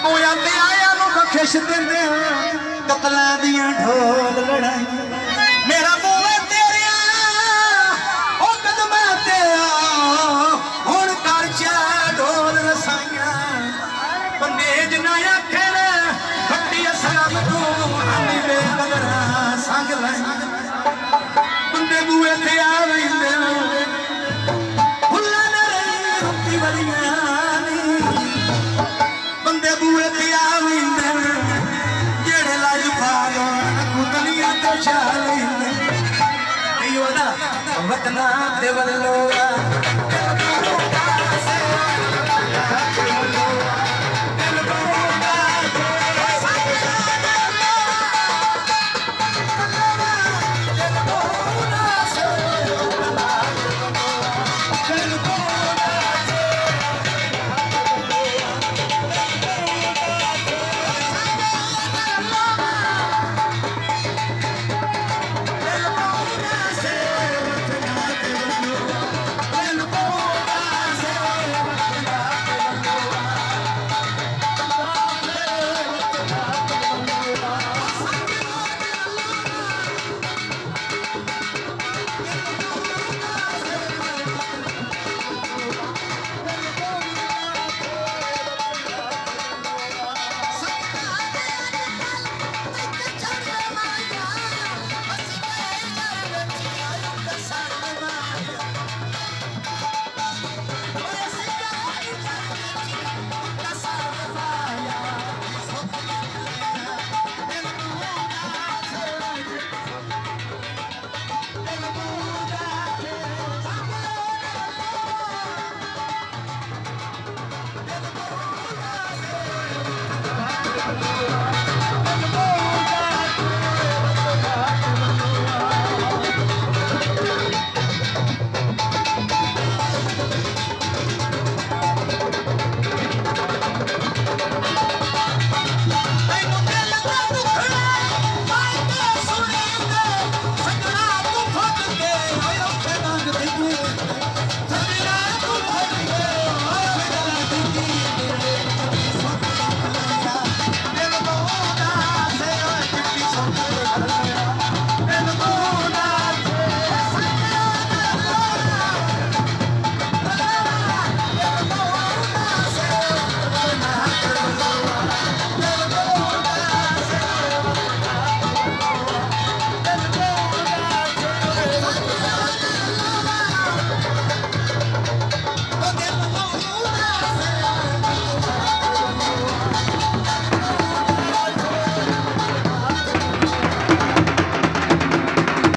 booyah ते आया नूं बख्शिश देंदे कतलां दियां ढोल लड़ाई मेरा बूआ तेरिया ओ कदमां ते हुण कर चा ढोल रसाइयां बंदे जिन्ना आखण फट्टी असलम तू हाली बेकदरा संग लाई बंदे बूए ते आ वैंदे फुल्लां ने रुपी वलियां बंदे बूए ते आ वैंदे जेड़े लाज पागो कुतलियां ते छा लैंदे इहो ना वतना ते वल्लोरा